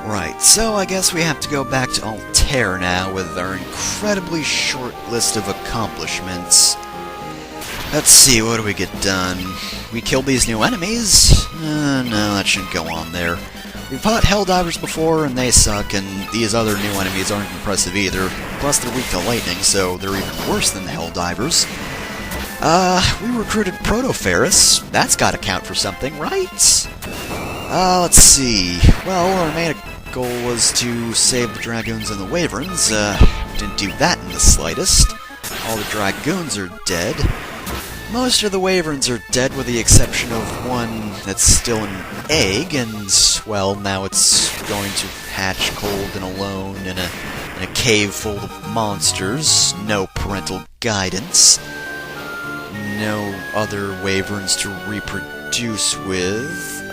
Right, so I guess we have to go back to Altair now with our incredibly short list of accomplishments. Let's see, what do we get done? We killed these new enemies? No, that shouldn't go on there. We've fought Helldivers before, and they suck, and these other new enemies aren't impressive either. Plus, they're weak to lightning, so they're even worse than the Helldivers. We recruited Proto-Ferris. That's gotta count for something, right? Let's see. Well, our main goal was to save the Dragoons and the Wyverns. Didn't do that in the slightest. All the Dragoons are dead. Most of the Wyverns are dead with the exception of one that's still an egg, and, well, now it's going to hatch cold and alone in a cave full of monsters. No parental guidance. No other Wyverns to reproduce with.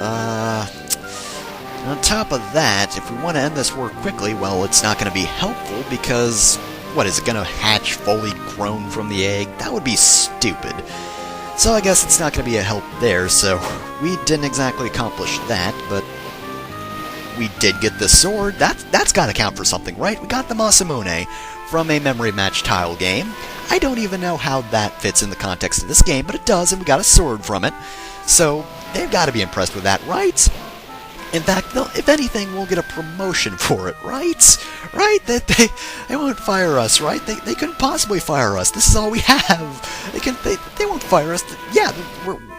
On top of that, if we want to end this war quickly, well, it's not going to be helpful because, what, is it going to hatch fully grown from the egg? That would be stupid. So I guess it's not going to be a help there, so we didn't exactly accomplish that, but we did get the sword. That's got to count for something, right? We got the Masamune from a memory match tile game. I don't even know how that fits in the context of this game, but it does, and we got a sword from it. So they've got to be impressed with that, right? In fact, if anything, we'll get a promotion for it, right? Right? That they won't fire us, right? They couldn't possibly fire us. This is all we have. They won't fire us. Yeah,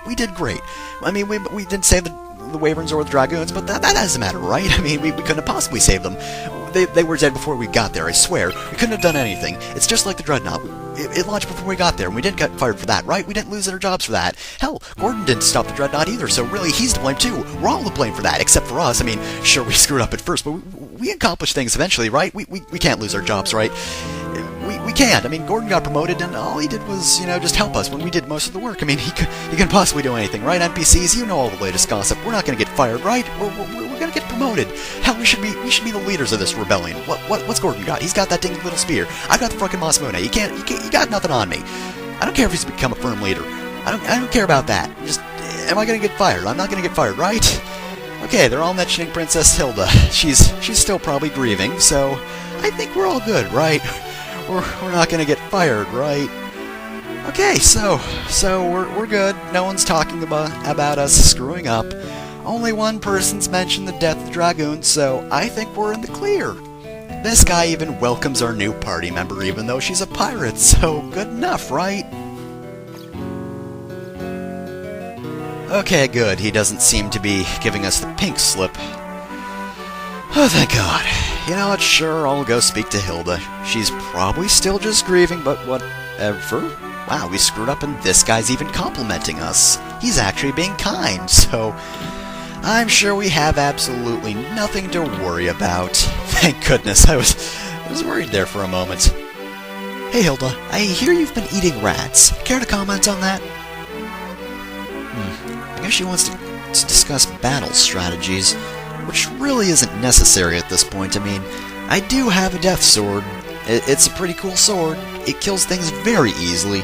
we did great. I mean, we didn't save the Wyverns or the Dragoons, but that doesn't matter, right? I mean, we couldn't have possibly saved them. They were dead before we got there, I swear. We couldn't have done anything. It's just like the Dreadnought. It launched before we got there, and we didn't get fired for that, right? We didn't lose our jobs for that. Hell, Gordon didn't stop the Dreadnought either, so really, he's to blame too. We're all to blame for that, except for us. I mean, sure, we screwed up at first, but we accomplished things eventually, right? We can't lose our jobs, right? We can't. I mean, Gordon got promoted, and all he did was, just help us when we did most of the work. I mean, he couldn't possibly do anything, right? NPCs, you know all the latest gossip. We're not going to get fired, right? We're going to get promoted. Hell, we should be the leaders of this rebellion. What's Gordon got? He's got that dang little spear. I've got the fucking Masamune. You got nothing on me. I don't care if he's become a firm leader. I don't care about that. Just, am I going to get fired? I'm not going to get fired, right? Okay, they're all mentioning Princess Hilda. She's still probably grieving, so I think we're all good, right? We're not going to get fired, right? Okay, so we're good. No one's talking about us screwing up. Only one person's mentioned the death of the Dragoons, so I think we're in the clear. This guy even welcomes our new party member, even though she's a pirate, so good enough, right? Okay, good. He doesn't seem to be giving us the pink slip. Oh, thank God. You know what, sure, I'll go speak to Hilda. She's probably still just grieving, but whatever. Wow, we screwed up and this guy's even complimenting us. He's actually being kind, so I'm sure we have absolutely nothing to worry about. Thank goodness, I was worried there for a moment. Hey Hilda, I hear you've been eating rats. Care to comment on that? I guess she wants to discuss battle strategies, which really isn't necessary at this point. I mean, I do have a death sword. It's a pretty cool sword. It kills things very easily.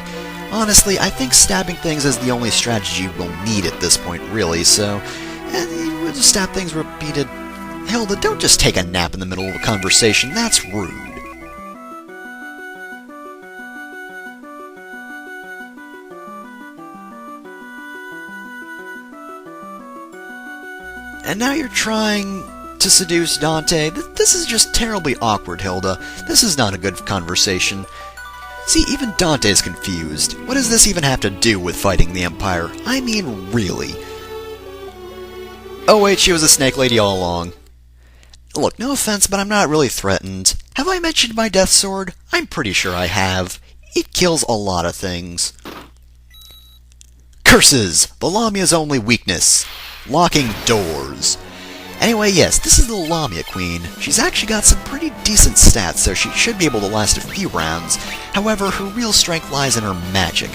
Honestly, I think stabbing things is the only strategy we'll need at this point, really, so we'll just stab things repeated. Hilda, don't just take a nap in the middle of a conversation. That's rude. And now you're trying to seduce Dante. This is just terribly awkward, Hilda. This is not a good conversation. See, even Dante's confused. What does this even have to do with fighting the Empire? I mean, really. Oh wait, she was a snake lady all along. Look, no offense, but I'm not really threatened. Have I mentioned my death sword? I'm pretty sure I have. It kills a lot of things. Curses! The Lamia's only weakness. Locking doors. Anyway, yes, this is the Lamia Queen. She's actually got some pretty decent stats, so she should be able to last a few rounds. However, her real strength lies in her magic.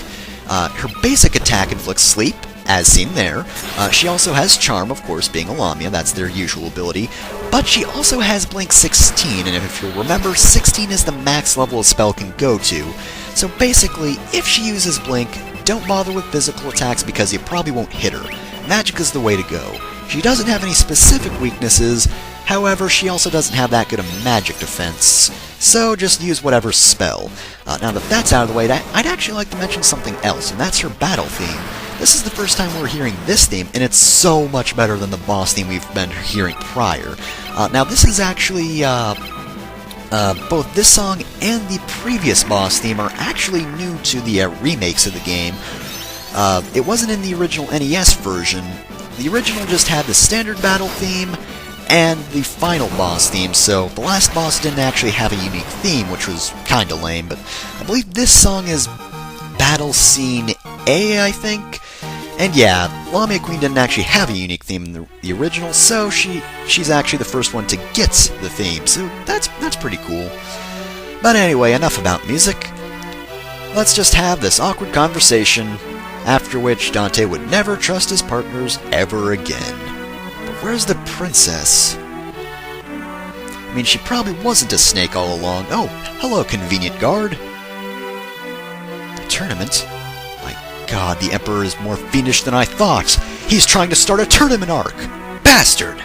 Her basic attack inflicts sleep, as seen there. She also has Charm, of course, being a Lamia, that's their usual ability. But she also has Blink 16, and if you'll remember, 16 is the max level a spell can go to. So basically, if she uses Blink, don't bother with physical attacks because you probably won't hit her. Magic is the way to go. She doesn't have any specific weaknesses, However, she also doesn't have that good a magic defense, so just use whatever spell. Now that that's out of the way, I'd actually like to mention something else, and that's her battle theme. This is the first time we're hearing this theme, and it's so much better than the boss theme we've been hearing prior. Now this is actually, both this song and the previous boss theme are actually new to the remakes of the game. It wasn't in the original NES version. The original just had the standard battle theme and the final boss theme, so the last boss didn't actually have a unique theme, which was kinda lame, but I believe this song is Battle Scene A, I think? And yeah, Lamia Queen didn't actually have a unique theme in the original, so she's actually the first one to get the theme, so that's pretty cool. But anyway, enough about music. Let's just have this awkward conversation, after which Dante would never trust his partners ever again. But where's the princess? I mean, she probably wasn't a snake all along. Oh, hello, convenient guard. A tournament? My god, the Emperor is more fiendish than I thought. He's trying to start a tournament arc. Bastard!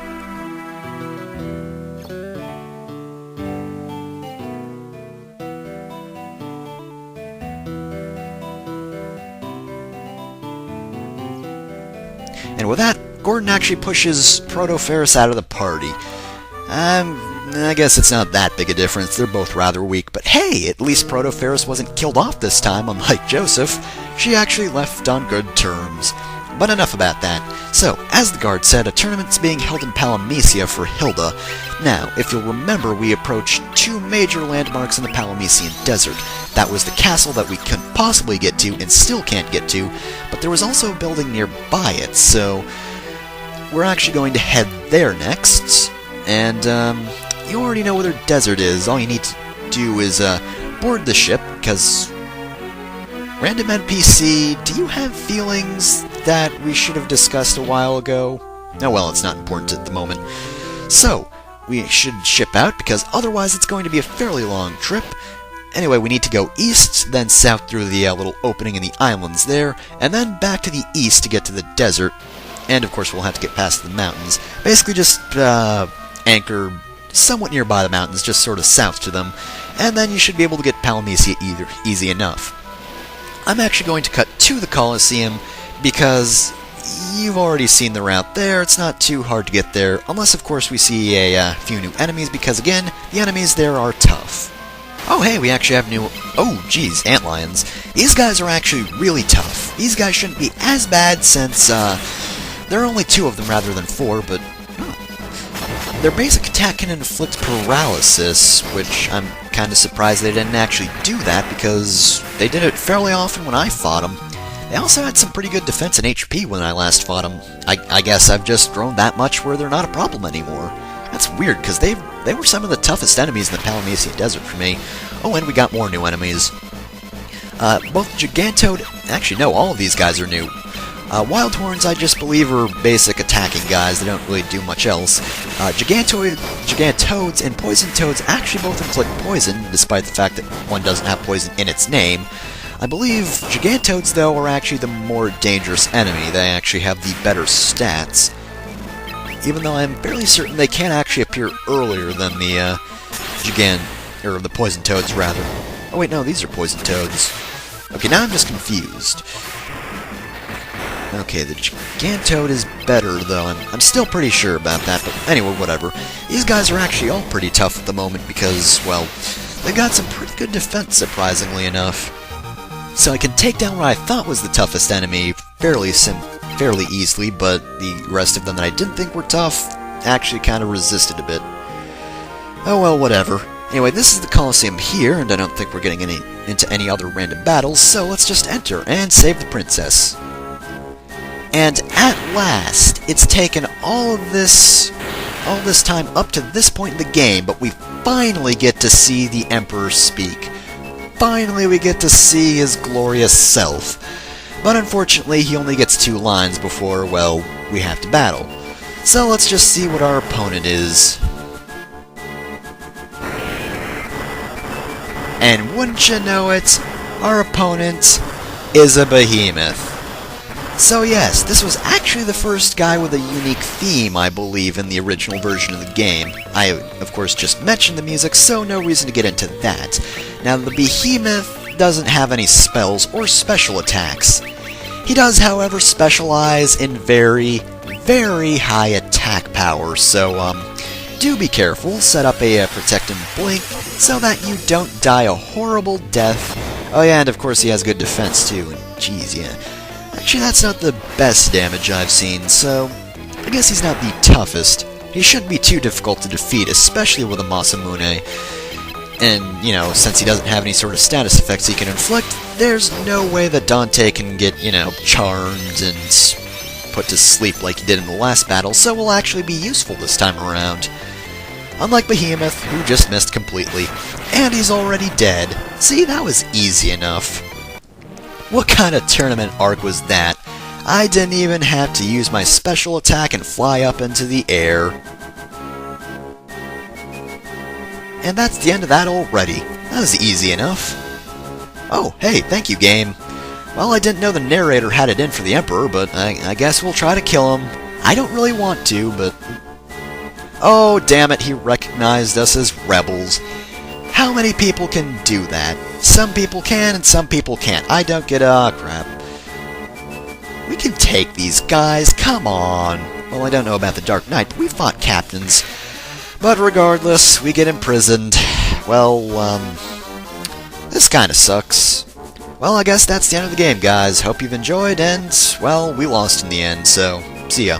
And with that, Gordon actually pushes Proto-Ferris out of the party. I guess it's not that big a difference, they're both rather weak, but hey, at least Proto-Ferris wasn't killed off this time, unlike Joseph. She actually left on good terms. But enough about that. So, as the guard said, a tournament's being held in Palamisia for Hilda. Now, if you'll remember, we approached two major landmarks in the Palamisian Desert. That was the castle that we couldn't possibly get to, and still can't get to, but there was also a building nearby it, so we're actually going to head there next. And, you already know where the desert is. All you need to do is, board the ship, because random NPC, do you have feelings that we should have discussed a while ago? Oh well, it's not important at the moment. So, we should ship out, because otherwise it's going to be a fairly long trip. Anyway, we need to go east, then south through the little opening in the islands there, and then back to the east to get to the desert. And of course we'll have to get past the mountains. Basically just anchor somewhat nearby the mountains, just sort of south to them, and then you should be able to get Palamisia easy enough. I'm actually going to cut to the Colosseum, because you've already seen the route there. It's not too hard to get there, unless of course we see a few new enemies, because again, the enemies there are tough. Oh hey, we actually have new... Oh geez, antlions. These guys are actually really tough. These guys shouldn't be as bad since, there are only 2 of them rather than 4, but... Their basic attack can inflict paralysis, which I'm kinda surprised they didn't actually do that, because they did it fairly often when I fought them. They also had some pretty good defense and HP when I last fought them. I guess I've just grown that much where they're not a problem anymore. That's weird, because they were some of the toughest enemies in the Palamisia Desert for me. Oh, and we got more new enemies. Both Gigantoad... Actually, no, all of these guys are new. Wildhorns, I just believe, are basic attacking guys. They don't really do much else. Gigantoads and Poison Toads actually both inflict poison, despite the fact that one doesn't have poison in its name. I believe Gigantoads, though, are actually the more dangerous enemy. They actually have the better stats. Even though I'm fairly certain they can actually appear earlier than the the Poison Toads, rather. Oh wait, no, these are Poison Toads. Okay, now I'm just confused. Okay, the Gigantoad is better, though. I'm still pretty sure about that, but anyway, whatever. These guys are actually all pretty tough at the moment because, well, they've got some pretty good defense, surprisingly enough. So I can take down what I thought was the toughest enemy fairly easily, but the rest of them that I didn't think were tough actually kind of resisted a bit. Oh well, whatever. Anyway, this is the Colosseum here, and I don't think we're getting into any other random battles, so let's just enter and save the princess. And at last, it's taken all this time up to this point in the game, but we finally get to see the Emperor speak. Finally we get to see his glorious self. But unfortunately, he only gets 2 lines before, well, we have to battle. So let's just see what our opponent is. And wouldn't you know it, our opponent is a behemoth. So yes, this was actually the first guy with a unique theme, I believe, in the original version of the game. I, of course, just mentioned the music, so no reason to get into that. Now, the Behemoth doesn't have any spells or special attacks. He does, however, specialize in very, very high attack power, so, do be careful. Set up a Protect and Blink so that you don't die a horrible death. Oh yeah, and of course he has good defense, too, and jeez, yeah. Actually, that's not the best damage I've seen, so I guess he's not the toughest. He shouldn't be too difficult to defeat, especially with a Masamune. And, you know, since he doesn't have any sort of status effects he can inflict, there's no way that Dante can get, you know, charmed and put to sleep like he did in the last battle, so will actually be useful this time around. Unlike Behemoth, who just missed completely. And he's already dead. See, that was easy enough. What kind of tournament arc was that? I didn't even have to use my special attack and fly up into the air. And that's the end of that already. That was easy enough. Oh, hey, thank you, game. Well, I didn't know the narrator had it in for the Emperor, but I guess we'll try to kill him. I don't really want to, but... Oh, damn it, he recognized us as rebels. How many people can do that? Some people can, and some people can't. I don't get crap. We can take these guys, come on. Well, I don't know about the Dark Knight, but we fought captains. But regardless, we get imprisoned. Well, this kinda sucks. Well, I guess that's the end of the game, guys. Hope you've enjoyed, and, well, we lost in the end, so see ya.